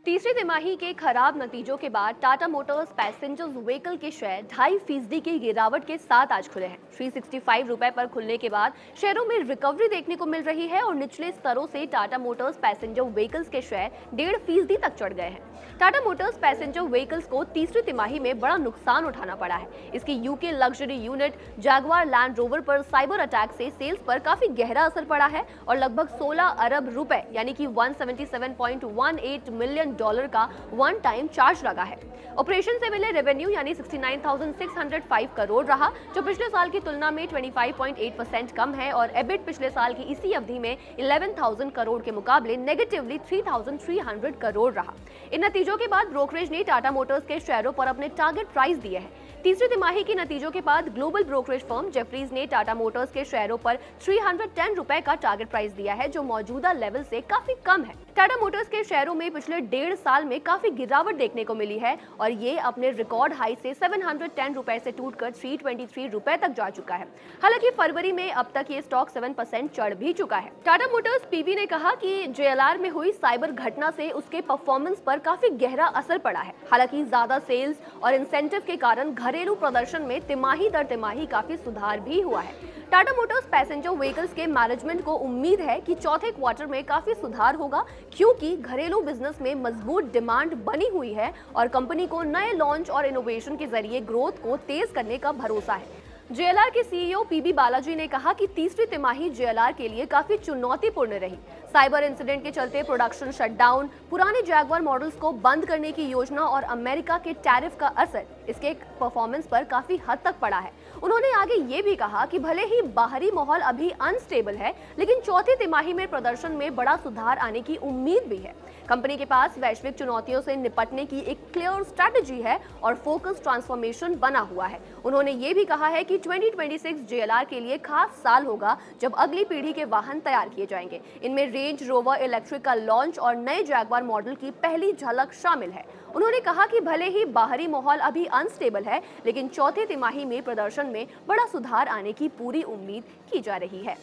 तीसरी तिमाही के खराब नतीजों के बाद टाटा मोटर्स पैसेंजर्स व्हीकल के शेयर 2.5% की गिरावट के साथ आज खुले हैं। 365 रुपए पर खुलने के बाद शेयरों में रिकवरी देखने को मिल रही है और निचले स्तरों से टाटा मोटर्स पैसेंजर व्हीकल्स के शेयर 1.5% तक चढ़ गए हैं। टाटा मोटर्स पैसेंजर व्हीकल्स को तीसरी तिमाही में बड़ा नुकसान उठाना पड़ा है। इसकी UK luxury unit Jaguar land rover पर साइबर अटैक से सेल्स पर काफी गहरा असर पड़ा है और लगभग 16 अरब रुपए यानी कि 177.18 मिलियन डॉलर का वन टाइम चार्ज लगा है। ऑपरेशन से मिले रेवेन्यू यानी 69,605 करोड़ रहा, जो पिछले साल की तुलना में 25.8% कम है और एबिट पिछले साल की इसी अवधि में 11,000 करोड़ के मुकाबले नेगेटिवली 3,300 करोड़ रहा। इन नतीजों के बाद ब्रोकरेज ने टाटा मोटर्स के शेयरों पर अपने टारगेट प्राइस दिए हैं। तीसरी तिमाही के नतीजों के बाद ग्लोबल ब्रोकरेज फर्म जेफरीज ने टाटा मोटर्स के शेयरों पर 310 रुपए का टारगेट प्राइस दिया है, जो मौजूदा लेवल से काफी कम है। टाटा मोटर्स के शेयरों में पिछले 1.5 साल में काफी गिरावट देखने को मिली है और ये अपने रिकॉर्ड हाई से 710 रुपए से टूटकर 323 रुपए तक जा चुका है। हालांकि फरवरी में अब तक ये स्टॉक 7% चढ़ भी चुका है। टाटा मोटर्स पीबी ने कहा कि जेएलआर में हुई साइबर घटना से उसके परफॉर्मेंस पर काफी गहरा असर पड़ा है। हालांकि ज्यादा सेल्स और इंसेंटिव के कारण घरेलू प्रदर्शन में तिमाही दर तिमाही काफी सुधार भी हुआ है। टाटा मोटर्स पैसेंजर व्हीकल्स के मैनेजमेंट को उम्मीद है कि चौथे क्वार्टर में काफी सुधार होगा, क्योंकि घरेलू बिजनेस में मजबूत डिमांड बनी हुई है और कंपनी को नए लॉन्च और इनोवेशन के जरिए ग्रोथ को तेज करने का भरोसा है। जेएलआर के सीईओ पीबी बालाजी ने कहा कि तीसरी तिमाही जेएलआर के लिए काफी चुनौतीपूर्ण रही। साइबर इंसिडेंट के चलते प्रोडक्शन शटडाउन, पुराने जैगवार मॉडल्स को बंद करने की योजना और अमेरिका के टैरिफ का असर इसके परफॉर्मेंस पर काफी हद तक पड़ा है। उन्होंने आगे ये भी कहा कि भले ही बाहरी माहौल अभी अनस्टेबल है, लेकिन चौथी तिमाही में प्रदर्शन में बड़ा सुधार आने की उम्मीद भी है। कंपनी के पास वैश्विक चुनौतियों से निपटने की एक क्लियर स्ट्रैटेजी है और फोकस ट्रांसफॉर्मेशन बना हुआ है। उन्होंने ये भी कहा है कि 2026 जेएलआर के लिए खास साल होगा, जब अगली पीढ़ी के वाहन तैयार किए जाएंगे। इनमें रेंज रोवर इलेक्ट्रिक का लॉन्च और नए जैगवार मॉडल की पहली झलक शामिल है। उन्होंने कहा कि भले ही बाहरी माहौल अभी अनस्टेबल है, लेकिन चौथी तिमाही में प्रदर्शन में बड़ा सुधार आने की पूरी उम्मीद की जा रही है।